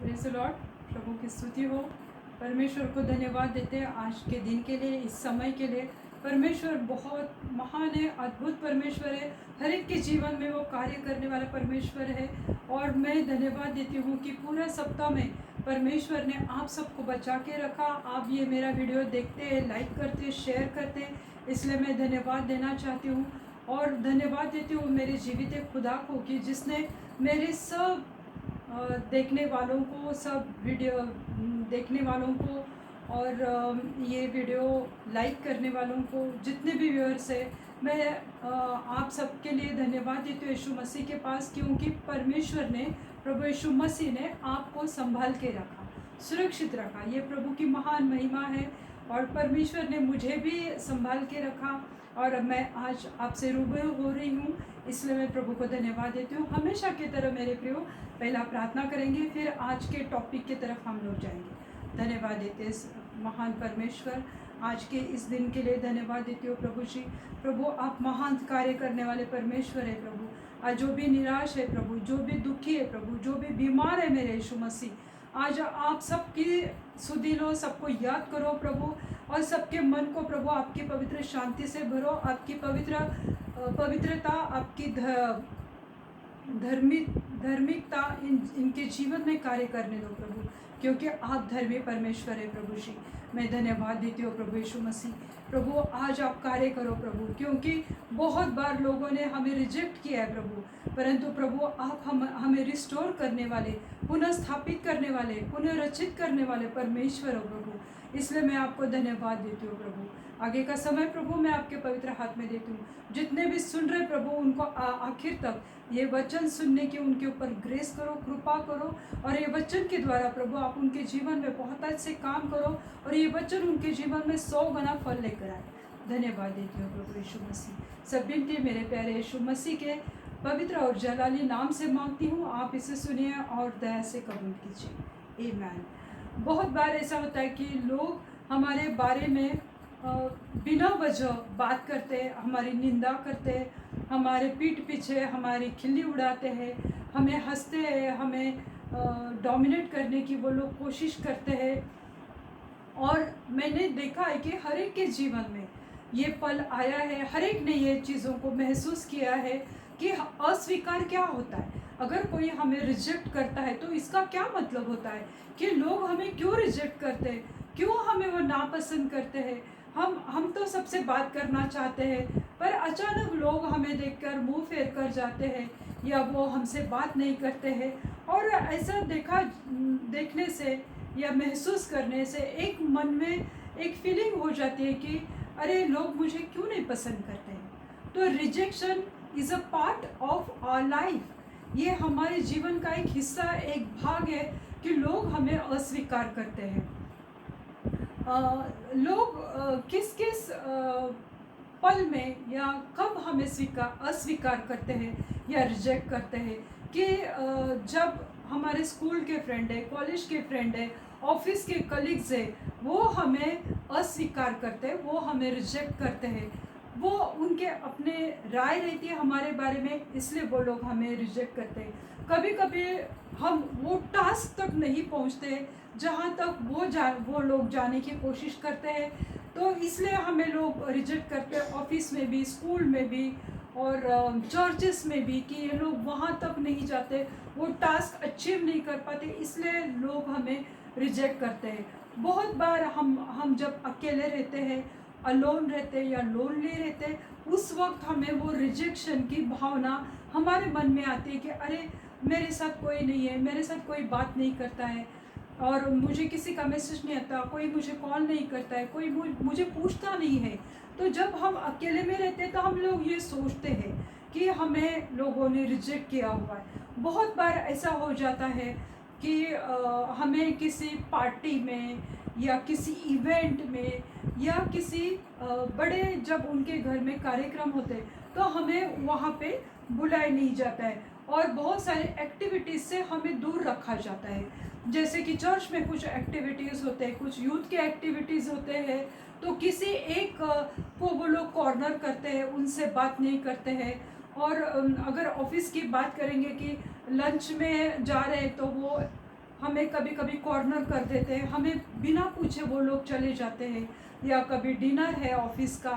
Praise the Lord. प्रभु की स्तुति हो। परमेश्वर को धन्यवाद देते हैं आज के दिन के लिए, इस समय के लिए। परमेश्वर बहुत महान है, अद्भुत परमेश्वर है। हर एक के जीवन में वो कार्य करने वाला परमेश्वर है। और मैं धन्यवाद देती हूँ कि पूरा सप्ताह में परमेश्वर ने आप सबको बचा के रखा। आप ये मेरा वीडियो देखते हैं, लाइक करते हैं, शेयर करते हैं, इसलिए मैं धन्यवाद देना चाहती हूँ। और धन्यवाद देती हूँ मेरे जीवित खुदा को कि जिसने मेरे सब देखने वालों को, सब वीडियो देखने वालों को और ये वीडियो लाइक करने वालों को, जितने भी व्यूअर्स है, मैं आप सबके लिए धन्यवाद देती हूँ यीशु मसीह के पास, क्योंकि परमेश्वर ने, प्रभु यीशु मसीह ने आपको संभाल के रखा, सुरक्षित रखा। ये प्रभु की महान महिमा है। और परमेश्वर ने मुझे भी संभाल के रखा और अब मैं आज आपसे रूबरू हो रही हूँ, इसलिए मैं प्रभु को धन्यवाद देती हूँ। हमेशा की तरह मेरे प्रियो, पहला प्रार्थना करेंगे, फिर आज के टॉपिक की तरफ हम लोग जाएंगे। धन्यवाद देते हैं महान परमेश्वर, आज के इस दिन के लिए धन्यवाद देती हूँ प्रभु जी। प्रभु आप महान कार्य करने वाले परमेश्वर है प्रभु। आज जो भी निराश है प्रभु, जो भी दुखी है प्रभु, जो भी बीमार है मेरे यीशु मसीह, आज आप सबकी सुधि लो, सबको याद करो प्रभु, और सबके मन को प्रभु आपकी पवित्र शांति से भरो। आपकी पवित्रता, आपकी धार्मिकता इनके जीवन में कार्य करने दो प्रभु, क्योंकि आप धर्मी परमेश्वर है प्रभु जी। मैं धन्यवाद देती हूँ प्रभु यीशु मसीह। प्रभु आज आप कार्य करो प्रभु, क्योंकि बहुत बार लोगों ने हमें रिजेक्ट किया है प्रभु, परंतु प्रभु आप हमें रिस्टोर करने वाले, पुनः स्थापित करने वाले, पुनः रचित करने वाले परमेश्वर हो प्रभु, इसलिए मैं आपको धन्यवाद देती हूँ प्रभु। आगे का समय प्रभु मैं आपके पवित्र हाथ में देती हूँ। जितने भी सुन रहे प्रभु, उनको आखिर तक ये वचन सुनने की उनके ऊपर ग्रेस करो, कृपा करो, और ये वचन के द्वारा प्रभु आप उनके जीवन में बहुत अच्छे काम करो, और ये वचन उनके जीवन में 100 गुना फल लेकर आए। धन्यवाद देती हूँ प्रभु यीशु मसीह। सब विनती मेरे प्यारे यीशु मसीह के पवित्र और जलाली नाम से मांगती हूँ, आप इसे सुनिए और दया से कबूल कीजिए। आमीन। बहुत बार ऐसा होता है कि लोग हमारे बारे में बिना वजह बात करते हैं, हमारी निंदा करते हैं, हमारे पीठ पीछे हमारी खिल्ली उड़ाते हैं, हमें हंसते हैं, हमें डोमिनेट करने की वो लोग कोशिश करते हैं। और मैंने देखा है कि हर एक के जीवन में ये पल आया है, हर एक ने ये चीज़ों को महसूस किया है कि अस्वीकार क्या होता है। अगर कोई हमें रिजेक्ट करता है तो इसका क्या मतलब होता है, कि लोग हमें क्यों रिजेक्ट करते हैं, क्यों हमें वो नापसंद करते हैं। हम तो सबसे बात करना चाहते हैं, पर अचानक लोग हमें देखकर मुंह फेर कर जाते हैं, या वो हमसे बात नहीं करते हैं। और ऐसा देखने से या महसूस करने से एक मन में एक फीलिंग हो जाती है कि अरे लोग मुझे क्यों नहीं पसंद करते हैं। तो rejection is a part of our life. ये हमारे जीवन का एक हिस्सा, एक भाग है कि लोग हमें अस्वीकार करते हैं। लोग किस किस पल में या कब हमें अस्वीकार करते हैं या रिजेक्ट करते हैं, कि जब हमारे स्कूल के फ्रेंड है, कॉलेज के फ्रेंड है, ऑफिस के कलीग्स है, वो हमें अस्वीकार करते हैं, वो हमें रिजेक्ट करते हैं। वो उनके अपने राय रहती है हमारे बारे में, इसलिए वो लोग हमें रिजेक्ट करते हैं। कभी कभी हम वो टास्क तक नहीं पहुंचते जहां तक वो लोग जाने की कोशिश करते हैं, तो इसलिए हमें लोग रिजेक्ट करते हैं, ऑफिस में भी, स्कूल में भी, और चर्चेस में भी, कि ये लोग वहाँ तक नहीं जाते, वो टास्क अचीव नहीं कर पाते, इसलिए लोग हमें रिजेक्ट करते हैं। बहुत बार हम जब अकेले रहते हैं, अलोन रहते हैं या लोनली रहते हैं, उस वक्त हमें वो रिजेक्शन की भावना हमारे मन में आती है कि अरे मेरे साथ कोई नहीं है, मेरे साथ कोई बात नहीं करता है, और मुझे किसी का मैसेज नहीं आता, कोई मुझे कॉल नहीं करता है, कोई मुझे पूछता नहीं है। तो जब हम अकेले में रहते हैं तो हम लोग ये सोचते हैं कि हमें लोगों ने रिजेक्ट किया हुआ है। बहुत बार ऐसा हो जाता है कि हमें किसी पार्टी में या किसी इवेंट में या किसी बड़े, जब उनके घर में कार्यक्रम होते हैं तो हमें वहाँ पे बुलाया नहीं जाता है, और बहुत सारे एक्टिविटीज़ से हमें दूर रखा जाता है। जैसे कि चर्च में कुछ एक्टिविटीज़ होते हैं, कुछ यूथ के एक्टिविटीज़ होते हैं, तो किसी एक को वो लोग कॉर्नर करते हैं, उनसे बात नहीं करते हैं। और अगर ऑफिस की बात करेंगे कि लंच में जा रहे हैं तो वो हम हमें कभी कभी कॉर्नर कर देते हैं, हमें बिना पूछे वो लोग चले जाते हैं, या कभी डिनर है ऑफिस का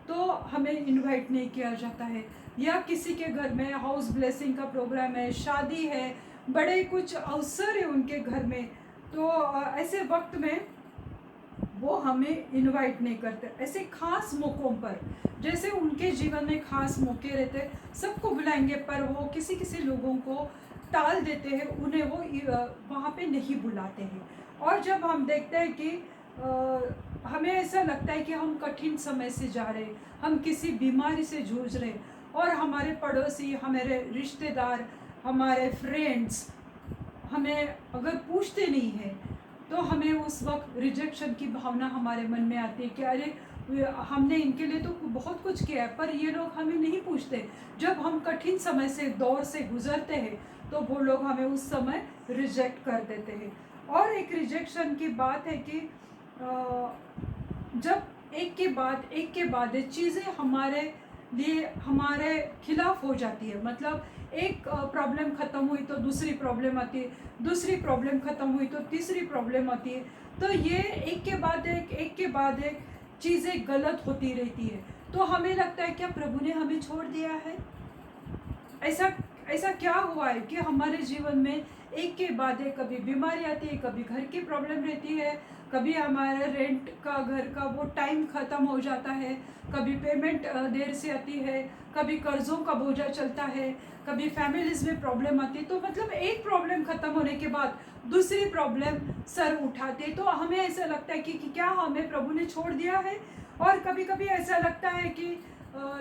तो हमें इनवाइट नहीं किया जाता है, या किसी के घर में हाउस ब्लेसिंग का प्रोग्राम है, शादी है, बड़े कुछ अवसर है उनके घर में, तो ऐसे वक्त में वो हमें इनवाइट नहीं करते। ऐसे खास मौक़ों पर, जैसे उनके जीवन में खास मौके रहते, सबको बुलाएंगे पर वो किसी किसी लोगों को टाल देते हैं, उन्हें वो वहाँ पे नहीं बुलाते हैं। और जब हम देखते हैं कि हमें ऐसा लगता है कि हम कठिन समय से जा रहे, हम किसी बीमारी से जूझ रहे, और हमारे पड़ोसी, हमारे रिश्तेदार, हमारे फ्रेंड्स हमें अगर पूछते नहीं हैं, तो हमें उस वक्त रिजेक्शन की भावना हमारे मन में आती है कि अरे हमने इनके लिए तो बहुत कुछ किया है, पर ये लोग हमें नहीं पूछते। जब हम कठिन समय से, दौर से गुजरते हैं, तो वो लोग हमें उस समय रिजेक्ट कर देते हैं। और एक रिजेक्शन की बात है कि जब एक के बाद चीज़ें हमारे लिए हमारे खिलाफ हो जाती है, मतलब एक प्रॉब्लम ख़त्म हुई तो दूसरी प्रॉब्लम आती है, दूसरी प्रॉब्लम ख़त्म हुई तो तीसरी प्रॉब्लम आती है, तो ये एक के बाद एक चीज़ें गलत होती रहती है। तो हमें लगता है क्या प्रभु ने हमें छोड़ दिया है? ऐसा क्या हुआ है कि हमारे जीवन में एक के बाद एक कभी बीमारी आती है, कभी घर की प्रॉब्लम रहती है, कभी हमारे रेंट का घर का वो टाइम ख़त्म हो जाता है, कभी पेमेंट देर से आती है, कभी कर्ज़ों का बोझा चलता है, कभी फैमिलीज़ में प्रॉब्लम आती है। तो मतलब एक प्रॉब्लम ख़त्म होने के बाद दूसरी प्रॉब्लम सर उठाती है, तो हमें ऐसा लगता है कि क्या हमें प्रभु ने छोड़ दिया है। और कभी कभी ऐसा लगता है कि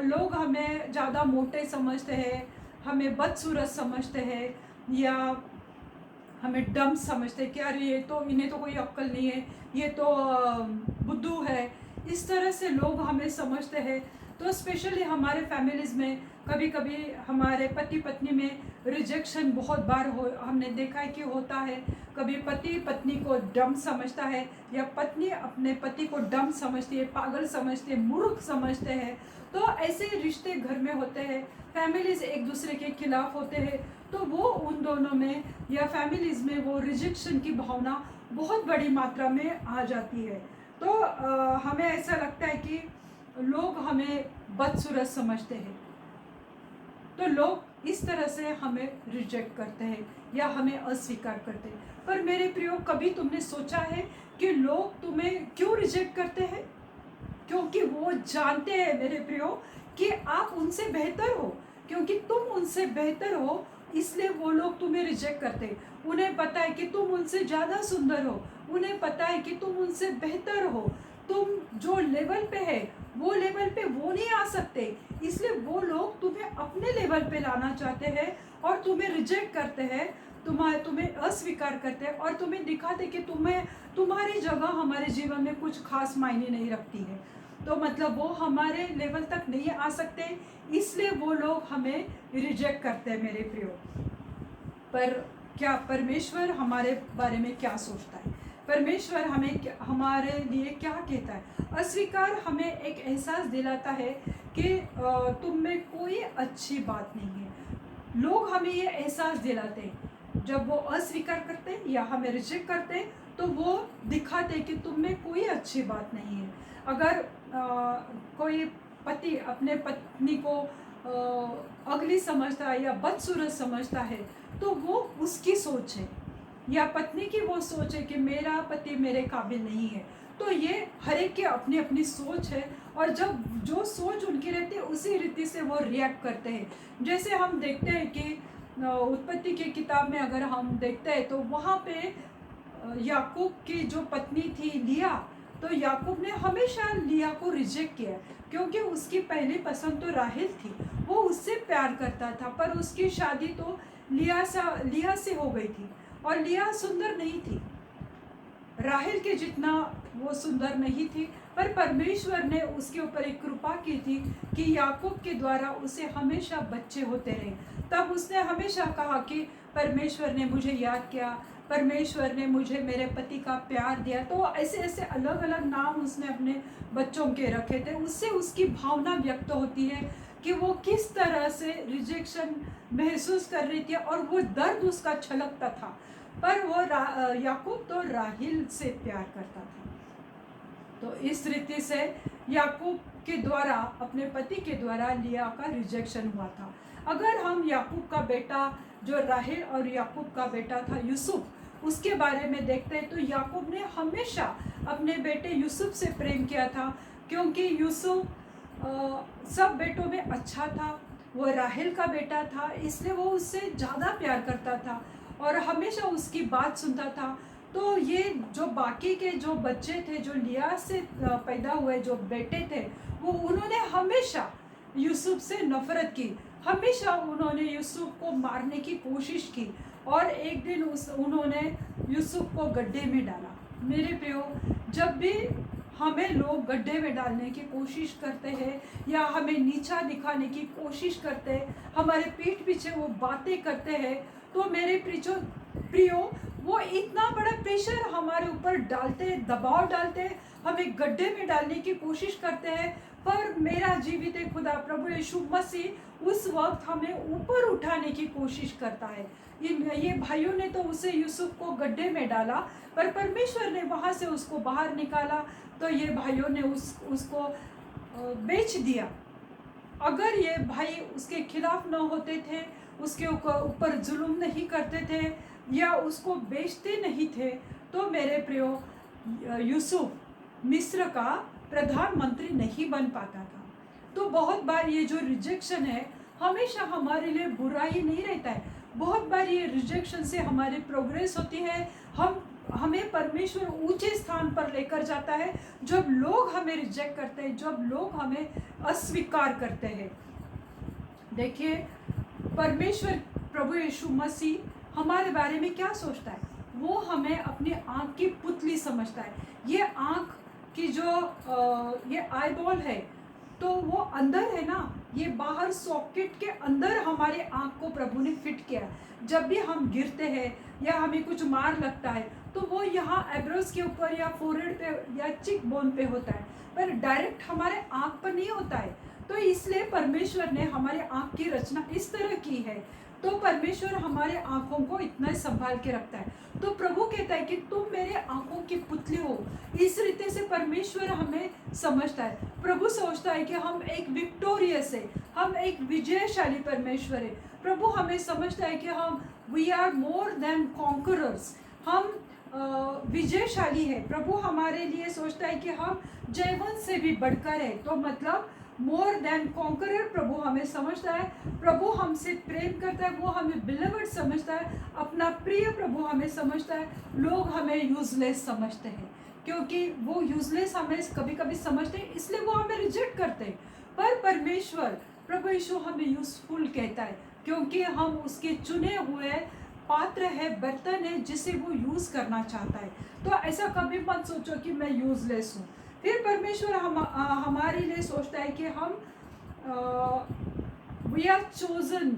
लोग हमें ज़्यादा मोटे समझते हैं, हमें बदसूरत समझते हैं, या हमें डम समझते हैं कि अरे ये तो, इन्हें तो कोई अक्ल नहीं है, ये तो बुद्धू है, इस तरह से लोग हमें समझते हैं। तो स्पेशली हमारे फैमिलीज़ में कभी कभी हमारे पति पत्नी में रिजेक्शन बहुत बार हमने देखा है कि होता है। कभी पति पत्नी को डम समझता है, या पत्नी अपने पति को डम समझती है, पागल समझती है, मूर्ख समझते हैं। तो ऐसे रिश्ते घर में होते हैं, फैमिलीज़ एक दूसरे के खिलाफ होते हैं, तो वो उन दोनों में या फैमिलीज़ में वो रिजेक्शन की भावना बहुत बड़ी मात्रा में आ जाती है। तो हमें ऐसा लगता है कि लोग हमें बदसूरत समझते हैं, तो लोग इस तरह से हमें रिजेक्ट करते हैं या हमें अस्वीकार करते हैं। पर मेरे प्रियो, कभी तुमने सोचा है कि लोग तुम्हें क्यों रिजेक्ट करते हैं? क्योंकि वो जानते हैं मेरे प्रियो कि आप उनसे बेहतर हो, क्योंकि तुम उनसे बेहतर हो, इसलिए वो लोग तुम्हें रिजेक्ट करते हैं। उन्हें पता है कि तुम उनसे ज़्यादा सुंदर हो, उन्हें पता है कि तुम उनसे बेहतर हो, तुम जो लेवल पे है वो लेवल पे वो नहीं आ सकते, इसलिए वो लोग तुम्हें अपने लेवल पे लाना चाहते हैं और तुम्हें रिजेक्ट करते हैं, तुम्हें अस्वीकार करते हैं, और तुम्हें दिखाते कि तुम्हारी जगह हमारे जीवन में कुछ खास मायने नहीं रखती है। तो मतलब वो हमारे लेवल तक नहीं आ सकते, इसलिए वो लोग हमें रिजेक्ट करते हैं मेरे प्रियो। पर क्या परमेश्वर हमारे बारे में क्या सोचता है? परमेश्वर हमारे लिए क्या कहता है? अस्वीकार हमें एक एहसास दिलाता है कि तुम में कोई अच्छी बात नहीं है। लोग हमें ये एहसास दिलाते हैं जब वो अस्वीकार करते हैं या हमें रिजेक्ट करते हैं, तो वो दिखाते हैं कि तुम में कोई अच्छी बात नहीं है। अगर कोई पति अपने पत्नी को अगली समझता है या बदसूरत समझता है, तो वो उसकी सोच है, या पत्नी की वो सोच है कि मेरा पति मेरे काबिल नहीं है। तो ये हर एक की अपनी अपनी सोच है, और जब जो सोच उनकी रहती है उसी रीति से वो रिएक्ट करते हैं। जैसे हम देखते हैं कि उत्पत्ति की किताब में अगर हम देखते हैं, तो वहाँ पे याकूब की जो पत्नी थी लिया, तो याकूब ने हमेशा लिया को रिजेक्ट किया, क्योंकि उसकी पहली पसंद तो राहेल थी, वो उससे प्यार करता था, पर उसकी शादी तो लिया से हो गई थी, और लिया सुंदर नहीं थी, राहेल के जितना वो सुंदर नहीं थी। पर परमेश्वर ने उसके ऊपर एक कृपा की थी कि याकूब के द्वारा उसे हमेशा बच्चे होते रहे। तब उसने हमेशा कहा कि परमेश्वर ने मुझे याद किया, परमेश्वर ने मुझे मेरे पति का प्यार दिया। तो ऐसे ऐसे अलग अलग नाम उसने अपने बच्चों के रखे थे। उससे उसकी भावना व्यक्त होती है कि वो किस तरह से रिजेक्शन महसूस कर रही थी, और वो दर्द उसका छलकता था। पर वो याकूब तो राहिल से प्यार करता था। तो इस रीति से याकूब के द्वारा, अपने पति के द्वारा लिया का रिजेक्शन हुआ था। अगर हम याकूब का बेटा जो राहेल और याकूब का बेटा था यूसुफ, उसके बारे में देखते हैं तो याकूब ने हमेशा अपने बेटे यूसुफ से प्रेम किया था, क्योंकि यूसुफ सब बेटों में अच्छा था। वो राहेल का बेटा था, इसलिए वो उससे ज़्यादा प्यार करता था और हमेशा उसकी बात सुनता था। तो ये जो बाकी के जो बच्चे थे, जो लिया से पैदा हुए जो बेटे थे, वो उन्होंने हमेशा यूसुफ से नफरत की, हमेशा उन्होंने यूसुफ को मारने की कोशिश की और एक दिन उन्होंने यूसुफ को गड्ढे में डाला। मेरे प्रियो, जब भी हमें लोग गड्ढे में डालने की कोशिश करते हैं या हमें नीचा दिखाने की कोशिश करते हैं, हमारे पीठ पीछे वो बातें करते हैं, तो मेरे प्रियो वो इतना बड़ा प्रेशर हमारे ऊपर डालते हैं, दबाव डालते हैं, हमें गड्ढे में डालने की कोशिश करते हैं। पर मेरा जीवित खुदा प्रभु यीशु मसीह उस वक्त हमें ऊपर उठाने की कोशिश करता है। ये भाइयों ने तो उसे यूसुफ को गड्ढे में डाला, पर परमेश्वर ने वहाँ से उसको बाहर निकाला। तो ये भाइयों ने उसको बेच दिया। अगर ये भाई उसके खिलाफ न होते थे, उसके ऊपर जुल्म नहीं करते थे या उसको बेचते नहीं थे, तो मेरे प्रियो यूसुफ मिस्र का प्रधानमंत्री नहीं बन पाता था। तो बहुत बार ये जो रिजेक्शन है हमेशा हमारे लिए बुरा ही नहीं रहता है। बहुत बार ये रिजेक्शन से हमारी प्रोग्रेस होती है, हमें परमेश्वर ऊंचे स्थान पर लेकर जाता है जब लोग हमें रिजेक्ट करते हैं, जब लोग हमें अस्वीकार करते हैं। देखिए, परमेश्वर प्रभु यीशु मसीह हमारे बारे में क्या सोचता है, वो हमें अपनी आँख की पुतली समझता है। ये आँख की जो ये आई बॉल है, तो वो अंदर है ना, ये बाहर सॉकेट के अंदर हमारे आँख को प्रभु ने फिट किया। जब भी हम गिरते हैं या हमें कुछ मार लगता है तो वो यहाँ एब्रोस के ऊपर या फोरहेड पे या चिक बोन पे होता है, पर डायरेक्ट हमारे आँख पर नहीं होता है। तो इसलिए परमेश्वर ने हमारे आँख की रचना इस तरह की है। तो परमेश्वर हमारे आँखों को इतना संभाल के रखता है। तो प्रभु कहता है कि तुम मेरे आँखों की पुतली हो। इस रीति से परमेश्वर हमें समझता है। प्रभु सोचता है कि हम एक विक्टोरियस है, हम एक विजयशाली परमेश्वर है। प्रभु हमें समझता है कि हम we are more than conquerors, हम विजयशाली है। प्रभु हमारे लिए सोचता है कि हम जयवंत से भी बढ़कर है। तो मतलब मोर देन कॉन्करर प्रभु हमें समझता है। प्रभु हमसे प्रेम करता है, वो हमें बिलवड समझता है, अपना प्रिय प्रभु हमें समझता है। लोग हमें यूजलेस समझते हैं, क्योंकि वो यूजलेस हमें कभी कभी समझते हैं, इसलिए वो हमें रिजेक्ट करते हैं। पर परमेश्वर प्रभु यीशु हमें यूजफुल कहता है, क्योंकि हम उसके चुने हुए पात्र है, बर्तन है, जिसे वो यूज़ करना चाहता है। तो ऐसा कभी मत सोचो कि मैं यूजलेस हूँ। फिर परमेश्वर हमारे लिए सोचता है कि हम we are chosen,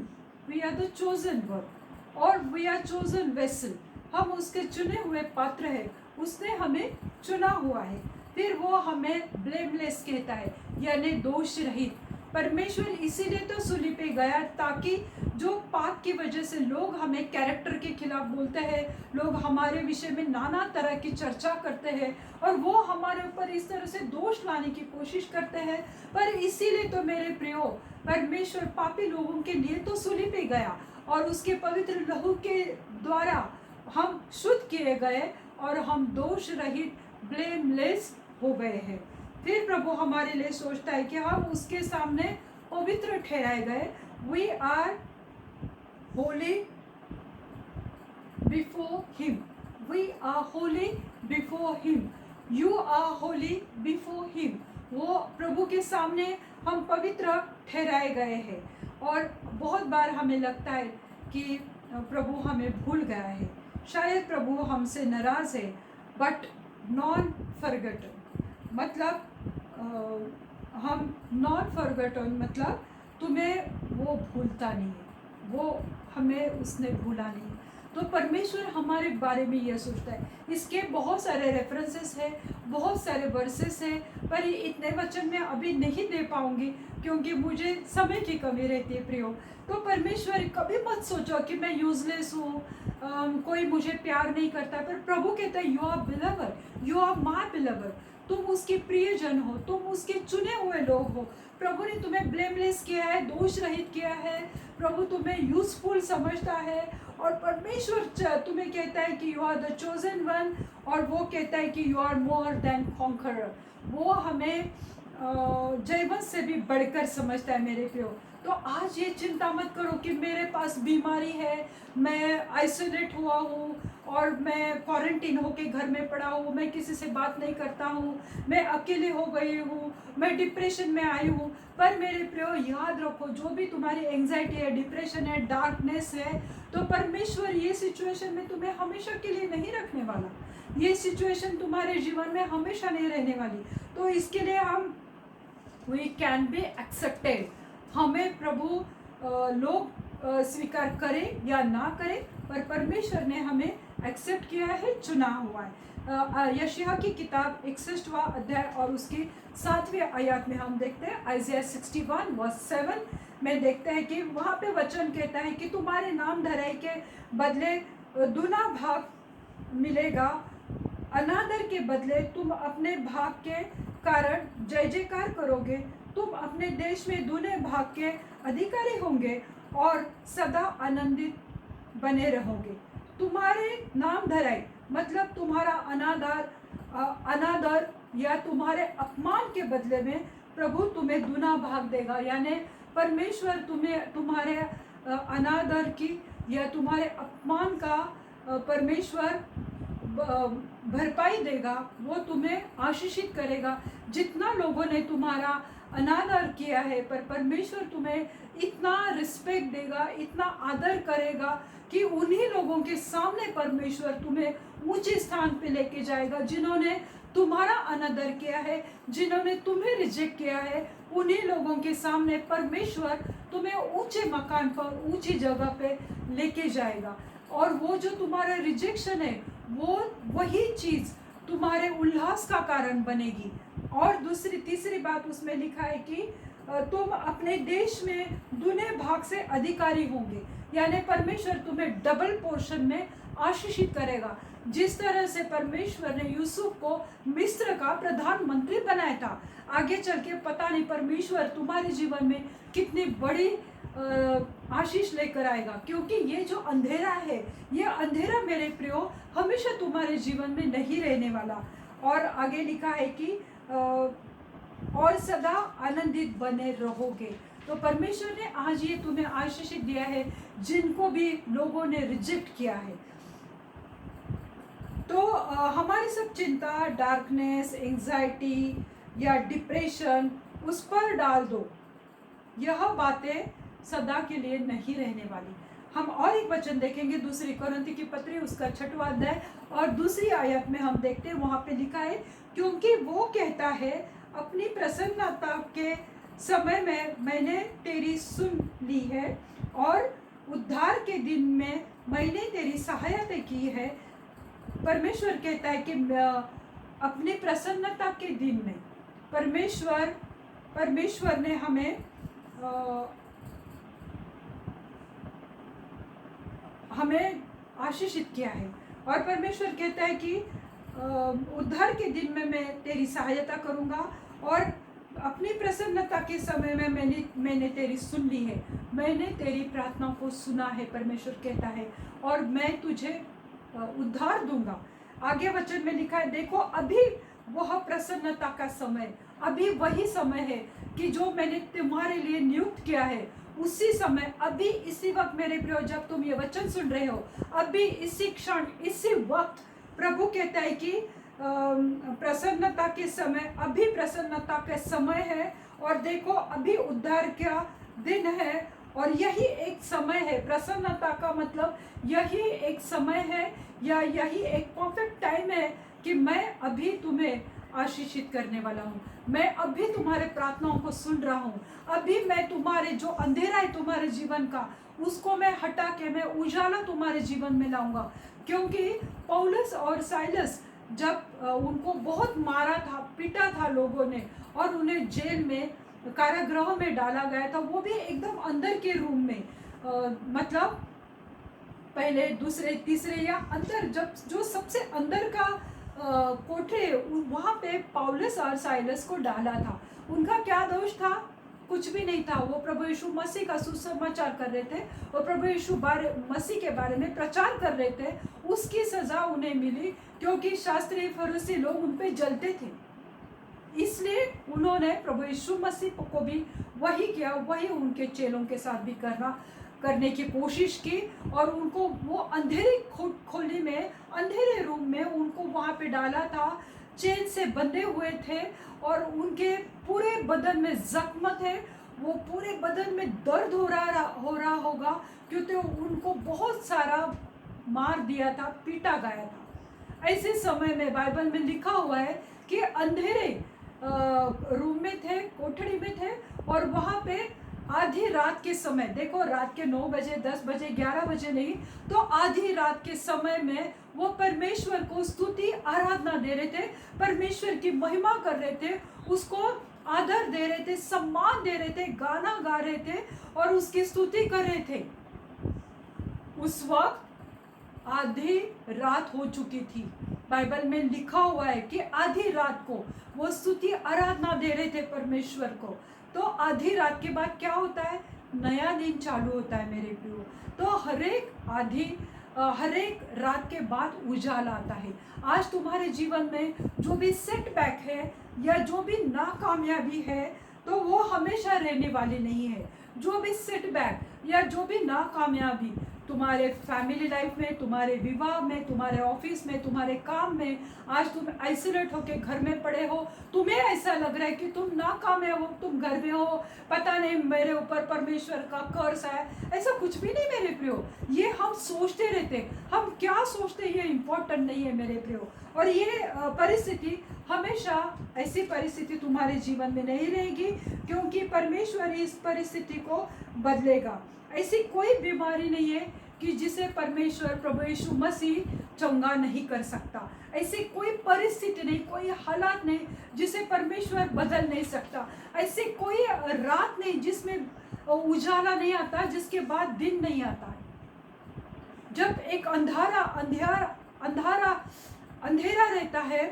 we are the chosen one और वी आर चोजन वेसल। हम उसके चुने हुए पात्र है, उसने हमें चुना हुआ है। फिर वो हमें ब्लेमलेस कहता है, यानी दोष रहित। परमेश्वर इसीलिए तो सूली पे गया, ताकि जो पाप की वजह से लोग हमें कैरेक्टर के खिलाफ बोलते हैं, लोग हमारे विषय में नाना तरह की चर्चा करते हैं और वो हमारे ऊपर इस तरह से दोष लाने की कोशिश करते हैं। पर इसीलिए तो मेरे प्रियो, परमेश्वर पापी लोगों के लिए तो सूली पे गया और उसके पवित्र लहू के द्वारा हम शुद्ध किए गए और हम दोष रहित ब्लेमलेस हो गए हैं। फिर प्रभु हमारे लिए सोचता है कि हम उसके सामने पवित्र ठहराए गए। We are holy before him, we are holy before him, you are holy before him. वो प्रभु के सामने हम पवित्र ठहराए गए हैं। और बहुत बार हमें लगता है कि प्रभु हमें भूल गया है, शायद प्रभु हमसे नाराज़ है, बट नॉन फॉरगॉटन मतलब हम नॉट फॉरगॉटन मतलब तुम्हें वो भूलता नहीं है, वो हमें उसने भूला नहीं। तो परमेश्वर हमारे बारे में यह सोचता है। इसके बहुत सारे रेफरेंसेस है, बहुत सारे वर्सेस है, पर ये इतने वचन मैं अभी नहीं दे पाऊंगी क्योंकि मुझे समय की कमी रहती है प्रियो। तो परमेश्वर कभी मत सोचो कि मैं यूजलेस हूँ, कोई मुझे प्यार नहीं करता, पर प्रभु कहता है you are believer, you are my believer, तुम उसके प्रियजन हो, तुम उसके चुने हुए लोग हो। प्रभु ने तुम्हें ब्लेमलेस किया है, दोष रहित किया है, प्रभु तुम्हें यूजफुल समझता है, और परमेश्वर तुम्हें कहता है कि you are the chosen one, और वो कहता है कि you are more than conqueror. वो हमें जयवंत से भी बढ़कर समझता है मेरे प्रियो। तो आज ये चिंता मत करो कि मेरे पास बीमारी है, मैं आइसोलेट हुआ हूँ और मैं क्वारंटीन होके घर में पड़ा हूँ, मैं किसी से बात नहीं करता हूँ, मैं अकेले हो गई हूँ, मैं डिप्रेशन में आई हूँ। पर मेरे प्रियो याद रखो, जो भी तुम्हारी एंजाइटी है, डिप्रेशन है, डार्कनेस है, तो परमेश्वर ये सिचुएशन में तुम्हें हमेशा के लिए नहीं रखने वाला। ये सिचुएशन तुम्हारे जीवन में हमेशा नहीं रहने वाली। तो इसके लिए हम वी कैन बी एक्सेप्टेड। हमें प्रभु लोग स्वीकार करें या ना करें, पर परमेश्वर ने हमें एक्सेप्ट किया है, चुना हुआ है। यशायाह की किताब 61वां अध्याय और उसकी 7वीं आयत में हम देखते हैं, आइज़ाया 61 वर्स 7 में देखते हैं कि वहाँ पे वचन कहता है कि तुम्हारे नाम धराई के बदले दूना भाग मिलेगा, अनादर के बदले तुम अपने भाग के कारण जय जयकार करोगे, तुम अपने देश में दूने भाग के अधिकारी होंगे और सदा आनंदित बने रहोगे। तुम्हारे नाम धराई मतलब तुम्हारा अनादर या तुम्हारे अपमान के बदले में प्रभु तुम्हें दूना भाग देगा। यानी परमेश्वर तुम्हें तुम्हारे अनादर की या तुम्हारे अपमान का परमेश्वर भरपाई देगा, वो तुम्हें आशीषित करेगा। जितना लोगों ने तुम्हारा अनादर किया है, पर परमेश्वर तुम्हें इतना रिस्पेक्ट देगा, इतना आदर करेगा कि उन्हीं लोगों के सामने परमेश्वर तुम्हें ऊंचे स्थान पे लेके जाएगा। जिन्होंने तुम्हारा अनादर किया है, जिन्होंने तुम्हें रिजेक्ट किया है, उन्हीं लोगों के सामने परमेश्वर तुम्हें ऊंचे मकान पर, ऊंची जगह पे लेके जाएगा। और वो जो तुम्हारा रिजेक्शन है, वो वही चीज़ तुम्हारे उल्लास का कारण बनेगी। और तीसरी बात उसमें लिखा है कि तुम अपने देश में दूने भाग से अधिकारी होंगे। यानी परमेश्वर तुम्हें डबल पोर्शन में आशीषित करेगा। जिस तरह से परमेश्वर ने यूसुफ को मिस्र का प्रधानमंत्री बनाया था, आगे चल के पता नहीं परमेश्वर तुम्हारे जीवन में कितनी बड़ी आशीष लेकर आएगा। क्योंकि ये जो अंधेरा है, ये अंधेरा मेरे प्रियो हमेशा तुम्हारे जीवन में नहीं रहने वाला। और आगे लिखा है कि और सदा आनंदित बने रहोगे। तो परमेश्वर ने आज ये तुम्हें आशीषित दिया है, जिनको भी लोगों ने रिजेक्ट किया है। तो हमारी सब चिंता, डार्कनेस, एंजाइटी या डिप्रेशन उस पर डाल दो। यह बातें सदा के लिए नहीं रहने वाली। हम और एक वचन देखेंगे, दूसरी कोरिन्थी की पत्री उसका 6वां अध्याय और दूसरी आयत में हम देखते हैं, वहाँ पे लिखा है, क्योंकि वो कहता है अपनी प्रसन्नता के समय में मैंने तेरी सुन ली है और उद्धार के दिन में मैंने तेरी सहायता की है। परमेश्वर कहता है कि अपनी प्रसन्नता के दिन में परमेश्वर ने हमें आशीषित किया है। और परमेश्वर कहता है कि उद्धार के दिन में मैं तेरी सहायता करूँगा और अपनी प्रसन्नता के समय में मैंने तेरी सुन ली है, मैंने तेरी प्रार्थना को सुना है, परमेश्वर कहता है, और मैं तुझे उद्धार दूंगा। आगे वचन में लिखा है, देखो अभी वह प्रसन्नता का समय, अभी वही समय है कि जो मैंने तुम्हारे लिए नियुक्त किया है, उसी समय, अभी इसी वक्त मेरे प्रियो, जब तुम ये वचन सुन रहे हो, अभी इसी क्षण, इसी वक्त प्रभु कहता है कि प्रसन्नता के समय, अभी प्रसन्नता का समय है। और देखो अभी उद्धार का दिन है, और यही एक समय है। प्रसन्नता का मतलब यही एक समय है, या यही एक परफेक्ट टाइम है कि मैं अभी तुम्हें आशीषित करने वाला हूँ। मैं अभी तुम्हारे प्रार्थनाओं को सुन रहा हूँ। अभी मैं तुम्हारे जो अंधेरा है तुम्हारे जीवन का, उसको मैं हटा के मैं उजाला तुम्हारे जीवन में लाऊंगा। क्योंकि पौलुस और साइलस जब उनको बहुत मारा था, पीटा था लोगों ने, और उन्हें जेल में, कारागृह में डाला गया था, वो भी एकदम अंदर के रूम में, मतलब पहले दूसरे तीसरे या अंदर, जब जो सबसे अंदर का कोठरी, वहाँ पे पौलुस और साइलस को डाला था। उनका क्या दोष था? कुछ भी नहीं था। वो प्रभु यीशु मसीह का सुसमाचार कर रहे थे, वो प्रभु यीशु मसीह के बारे में प्रचार कर रहे थे। उसकी सजा उन्हें मिली क्योंकि शास्त्री फरीसी लोग उन पे जलते थे। इसलिए उन्होंने प्रभु यीशु मसीह को भी वही किया, वही उनके चेलों के साथ भी करने की कोशिश की। और उनको वो अंधेरे खोली में, अंधेरे रूम में उनको वहाँ पे डाला था। चेन से बंधे हुए थे और उनके पूरे बदन में जख्म थे। वो पूरे बदन में दर्द हो रहा होगा, क्योंकि उनको बहुत सारा मार दिया था, पीटा गया था। ऐसे समय में बाइबल में लिखा हुआ है कि अंधेरे रूम में थे, कोठड़ी में थे, और वहाँ पे आधी रात के समय, देखो रात के 9 बजे, 10 बजे, 11 बजे नहीं, तो आधी रात के समय में वो परमेश्वर को स्तुति आराधना दे रहे थे, परमेश्वर की महिमा कर रहे थे, उसको आदर दे रहे थे, सम्मान दे रहे थे, गाना गा रहे थे और उसकी स्तुति कर रहे थे। उस वक्त आधी रात हो चुकी थी। बाइबल में लिखा हुआ है कि आधी रात को वो स्तुति आराधना दे रहे थे परमेश्वर को। तो आधी रात के बाद क्या होता है? नया दिन चालू होता है मेरे प्रियो। तो हर एक रात के बाद उजाला आता है। आज तुम्हारे जीवन में जो भी सेटबैक है या जो भी नाकामयाबी है, तो वो हमेशा रहने वाली नहीं है। जो भी सेटबैक या जो भी नाकामयाबी तुम्हारे फैमिली लाइफ में, तुम्हारे विवाह में, तुम्हारे ऑफिस में, तुम्हारे काम में, आज तुम आइसोलेट होके घर में पड़े हो, तुम्हें ऐसा लग रहा है कि तुम नाकामयाब हो, तुम घर में हो, पता नहीं मेरे ऊपर परमेश्वर का कर्ज है। ऐसा कुछ भी नहीं मेरे प्रियो। ये हम सोचते रहते, हम क्या सोचते ये इम्पोर्टेंट नहीं है मेरे प्रियो। और ये परिस्थिति हमेशा, ऐसी परिस्थिति तुम्हारे जीवन में नहीं रहेगी, क्योंकि परमेश्वर इस परिस्थिति को बदलेगा। ऐसी कोई बीमारी नहीं है कि जिसे परमेश्वर प्रभु यीशु मसीह चंगा नहीं कर सकता। ऐसी कोई परिस्थिति नहीं, कोई हालात नहीं जिसे परमेश्वर बदल नहीं सकता। ऐसी कोई रात नहीं जिसमें उजाला नहीं आता, जिसके बाद दिन नहीं आता है। जब एक अंधेरा रहता है,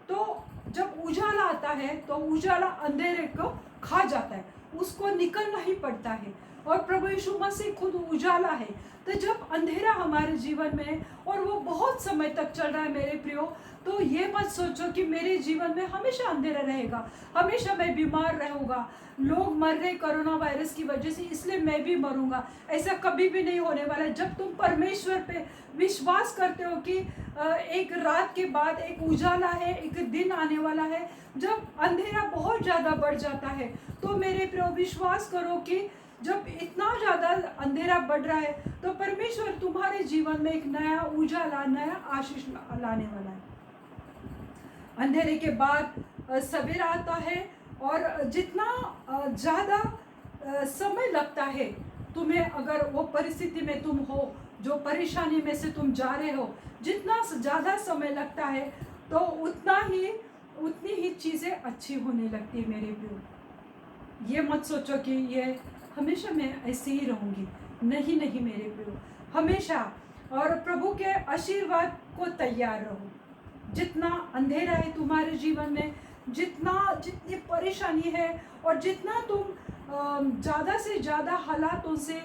तो जब उजाला आता है तो उजाला अंधेरे को खा जाता है, उसको निकलना ही पड़ता है। और प्रभु यीशु मसीह खुद उजाला है। तो जब अंधेरा हमारे जीवन में और वो बहुत समय तक चल रहा है मेरे प्रियो, तो ये मत सोचो कि मेरे जीवन में हमेशा अंधेरा रहेगा, हमेशा मैं बीमार रहूँगा, लोग मर रहे कोरोना वायरस की वजह से इसलिए मैं भी मरूंगा। ऐसा कभी भी नहीं होने वाला है। जब तुम परमेश्वर पे विश्वास करते हो कि एक रात के बाद एक उजाला है, एक दिन आने वाला है, जब अंधेरा बहुत ज़्यादा बढ़ जाता है, तो मेरे प्रियो विश्वास करो कि जब इतना ज़्यादा अंधेरा बढ़ रहा है, तो परमेश्वर तुम्हारे जीवन में एक नया उजाला, नया आशीष लाने वाला है। अंधेरे के बाद सवेरा आता है, और जितना ज़्यादा समय लगता है तुम्हें, अगर वो परिस्थिति में तुम हो, जो परेशानी में से तुम जा रहे हो, जितना ज़्यादा समय लगता है, तो उतनी ही चीज़ें अच्छी होने लगती है मेरे प्रियो। ये मत सोचो कि ये हमेशा मैं ऐसे ही रहूँगी। नहीं नहीं मेरे प्रियो, हमेशा और प्रभु के आशीर्वाद को तैयार रहो। जितना अंधेरा है तुम्हारे जीवन में, जितनी परेशानी है, और जितना तुम ज़्यादा से ज़्यादा हालातों से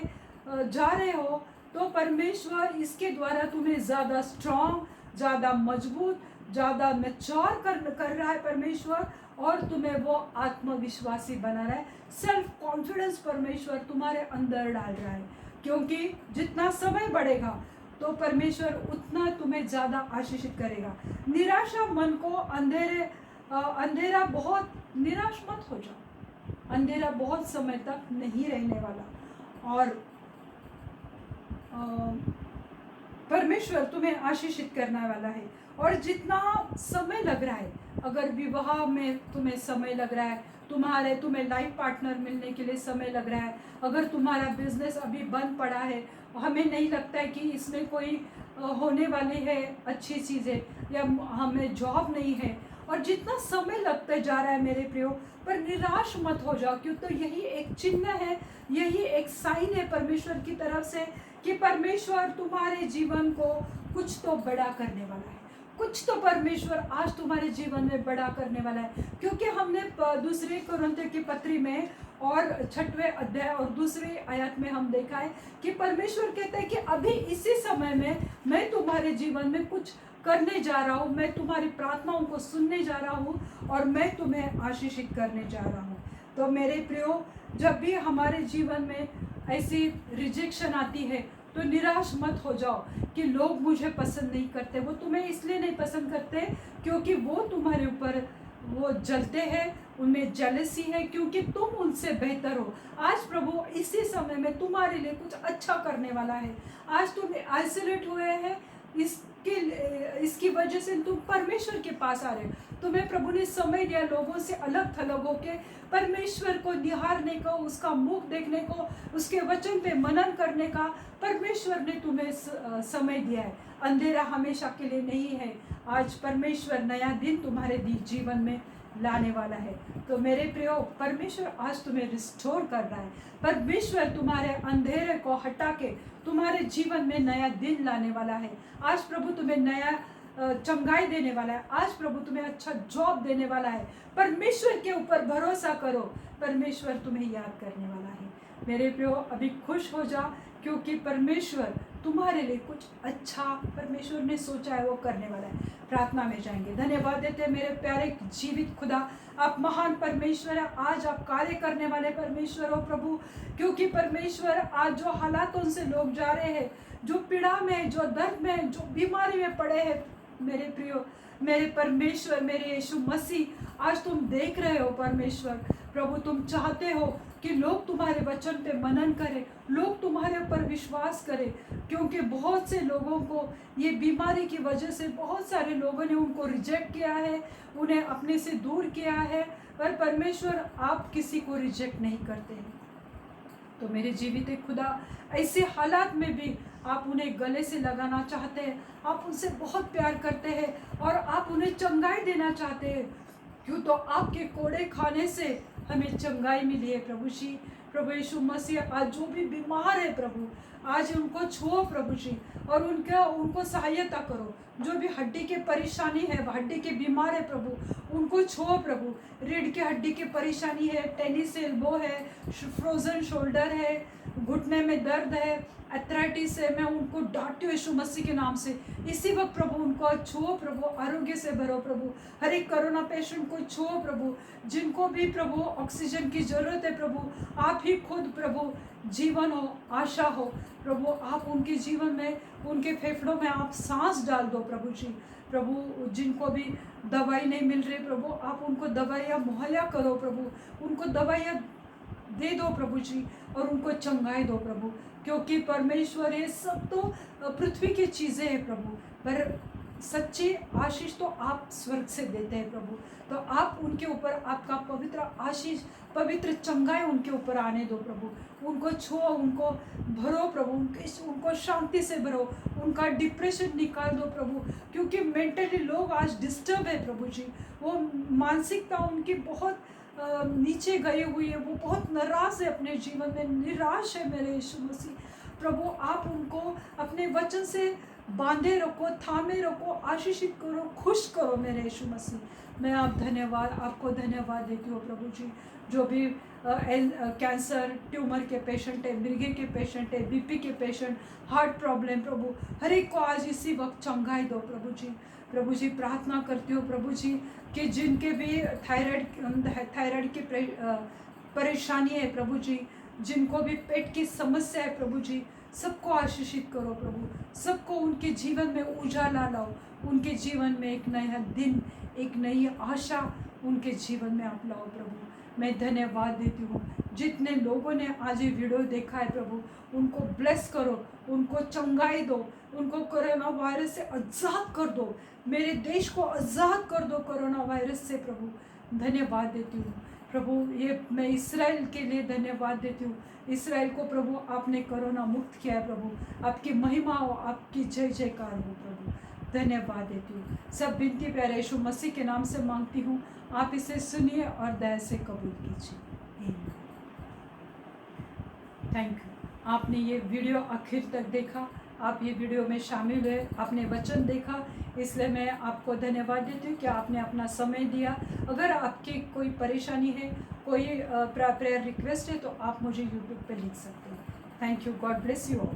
जा रहे हो, तो परमेश्वर इसके द्वारा तुम्हें ज़्यादा स्ट्रॉन्ग, ज़्यादा मजबूत, ज़्यादा मैच्योर कर रहा है परमेश्वर, और तुम्हें वो आत्मविश्वासी बना रहा है। सेल्फ कॉन्फिडेंस परमेश्वर तुम्हारे अंदर डाल रहा है, क्योंकि जितना समय बढ़ेगा तो परमेश्वर उतना तुम्हें ज़्यादा आशीषित करेगा। निराशा मन को, अंधेरा बहुत, निराश मत हो जाओ। अंधेरा बहुत समय तक नहीं रहने वाला। और परमेश्वर तुम्हें आशीषित करने वाला है। और जितना समय लग रहा है, अगर विवाह में तुम्हें समय लग रहा है, तुम्हें लाइफ पार्टनर मिलने के लिए समय लग रहा है, अगर तुम्हारा बिजनेस अभी बंद पड़ा है, हमें नहीं लगता है कि इसमें कोई होने वाली है अच्छी चीज़ें, या हमें जॉब नहीं है, और जितना समय लगता जा रहा है मेरे प्रियो, पर निराश मत हो जाओ, क्यों तो यही एक चिन्ह है, यही एक साइन है परमेश्वर की तरफ से कि परमेश्वर तुम्हारे जीवन को कुछ तो बड़ा करने वाला है। कुछ तो परमेश्वर आज तुम्हारे जीवन में बड़ा करने वाला है, क्योंकि हमने दूसरे कुरिन्थियों की पत्री में और 6वें अध्याय और दूसरी आयत में हम देखा है कि परमेश्वर कहता है कि अभी इसी समय में मैं तुम्हारे जीवन में कुछ करने जा रहा हूँ, मैं तुम्हारी प्रार्थनाओं को सुनने जा रहा हूँ और मैं तुम्हें आशीषित करने जा रहा हूँ। तो मेरे प्रियो, जब भी हमारे जीवन में ऐसी रिजेक्शन आती है तो निराश मत हो जाओ कि लोग मुझे पसंद नहीं करते। वो तुम्हें इसलिए नहीं पसंद करते क्योंकि वो तुम्हारे ऊपर वो जलते हैं, उनमें जेलसी है, क्योंकि तुम उनसे बेहतर हो। आज प्रभु इसी समय में तुम्हारे लिए कुछ अच्छा करने वाला है। आज तुम आइसोलेट हुए हैं, इसकी वजह से तुम परमेश्वर के पास आ रहे हो। तुम्हें प्रभु ने समय दिया लोगों से अलग थलग होके परमेश्वर को निहारने को, उसका मुख देखने को, उसके वचन पे मनन करने का परमेश्वर ने तुम्हें समय दिया है। अंधेरा हमेशा के लिए नहीं है। आज परमेश्वर नया दिन तुम्हारे जीवन में लाने वाला है। तो मेरे प्रियो, परमेश्वर आज तुम्हें रिस्टोर कर रहा है। परमेश्वर तुम्हारे अंधेरे को हटा के तुम्हारे जीवन में नया दिन लाने वाला है। आज प्रभु तुम्हें नया चंगाई देने वाला है। आज प्रभु तुम्हें अच्छा जॉब देने वाला है। परमेश्वर के ऊपर भरोसा करो, परमेश्वर तुम्हें याद करने वाला है। मेरे प्रियो, अभी खुश हो जा, क्योंकि परमेश्वर तुम्हारे लिए कुछ अच्छा परमेश्वर ने सोचा है वो करने वाला है। प्रार्थना में जाएंगे। धन्यवाद देते हैं मेरे प्यारे जीवित खुदा, आप महान परमेश्वर है। आज आप कार्य करने वाले परमेश्वर हो प्रभु, क्योंकि परमेश्वर आज जो हालातों से लोग जा रहे हैं, जो पीड़ा में, जो दर्द में, जो बीमारी में पड़े हैं, मेरे प्रियो, मेरे परमेश्वर, मेरे यीशु मसीह, आज तुम देख रहे हो परमेश्वर प्रभु, तुम चाहते हो कि लोग तुम्हारे वचन पे मनन करें, लोग तुम्हारे ऊपर विश्वास करें, क्योंकि बहुत से लोगों को ये बीमारी की वजह से बहुत सारे लोगों ने उनको रिजेक्ट किया है, उन्हें अपने से दूर किया है। पर परमेश्वर आप किसी को रिजेक्ट नहीं करते हैं। तो मेरे जीवित खुदा, ऐसे हालात में भी आप उन्हें गले से लगाना चाहते हैं, आप उनसे बहुत प्यार करते हैं और आप उन्हें चंगाई देना चाहते हैं। क्यों तो आपके कोड़े खाने से हमें चंगाई मिली है प्रभु जी। प्रभु यीशु मसीह, आज जो भी बीमार है प्रभु, आज उनको छुओ प्रभु जी, और उनको सहायता करो। जो भी हड्डी के परेशानी है, हड्डी के बीमार है प्रभु, उनको छुओ प्रभु। रीढ़ के हड्डी की परेशानी है, टेनिस एल्बो है, फ्रोजन शोल्डर है, घुटने में दर्द है, एथराइटिस है, मैं उनको डांटती हूँ यीशु मसीह के नाम से। इसी वक्त प्रभु उनको छुओ प्रभु, आरोग्य से भरो प्रभु। हर एक कोरोना पेशेंट को छुओ प्रभु, जिनको भी प्रभु ऑक्सीजन की जरूरत है प्रभु, आप ही खुद प्रभु जीवन हो, आशा हो प्रभु, आप उनके जीवन में, उनके फेफड़ों में आप सांस डाल दो प्रभु जी। प्रभु जिनको भी दवाई नहीं मिल रही प्रभु, आप उनको दवाइयाँ मुहैया करो प्रभु, उनको दवाइयाँ दे दो प्रभु जी, और उनको चंगाई दो प्रभु, क्योंकि परमेश्वर ये सब तो पृथ्वी की चीज़ें हैं प्रभु, पर सच्ची आशीष तो आप स्वर्ग से देते हैं प्रभु। तो आप उनके ऊपर आपका पवित्र आशीष, पवित्र चंगाई उनके ऊपर आने दो प्रभु। उनको छुओ, उनको भरो प्रभु, उनको शांति से भरो, उनका डिप्रेशन निकाल दो प्रभु, क्योंकि मेंटली लोग आज डिस्टर्ब है प्रभु जी। वो मानसिकता उनकी बहुत नीचे गई हुई है, वो बहुत नाराज है, अपने जीवन में निराश है। मेरे यीशु मसीह प्रभु, आप उनको अपने वचन से बांधे रखो, थामे रखो, आशीषित करो, खुश करो मेरे यीशु मसीह। मैं आपको धन्यवाद देती हूँ प्रभु जी। जो भी कैंसर, ट्यूमर के पेशेंट है, मिर्गी के पेशेंट है, बीपी के पेशेंट, हार्ट प्रॉब्लम प्रभु, हर एक को आज इसी वक्त चंगाई दो प्रभु जी। प्रभु जी प्रार्थना करती हूँ प्रभु जी कि जिनके भी थायराइड की परेशानी है प्रभु जी, जिनको भी पेट की समस्या है प्रभु जी, सबको आशीषित करो प्रभु, सबको उनके जीवन में उजाला लाओ, उनके जीवन में एक नया दिन, एक नई आशा उनके जीवन में आप लाओ प्रभु। मैं धन्यवाद देती हूँ जितने लोगों ने आज ये वीडियो देखा है प्रभु, उनको ब्लेस करो, उनको चंगाई दो उनको कोरोना वायरस से आज़ाद कर दो, मेरे देश को आज़ाद कर दो कोरोना वायरस से प्रभु। धन्यवाद देती हूँ प्रभु, ये मैं इसराइल के लिए धन्यवाद देती हूँ। इसराइल को प्रभु आपने कोरोना मुक्त किया है प्रभु, आपकी महिमा हो, आपकी जय जयकार हो प्रभु। धन्यवाद देती हूँ। सब विनती प्यारे यीशु मसीह के नाम से मांगती हूँ, आप इसे सुनिए और दया से कबूल कीजिए। Thank you. आपने ये वीडियो आखिर तक देखा, आप ये वीडियो में शामिल हुए, आपने वचन देखा, इसलिए मैं आपको धन्यवाद देती हूँ कि आपने अपना समय दिया। अगर आपकी कोई परेशानी है, कोई प्रेयर रिक्वेस्ट है, तो आप मुझे यूट्यूब पे लिख सकते हैं। Thank you. God bless you all.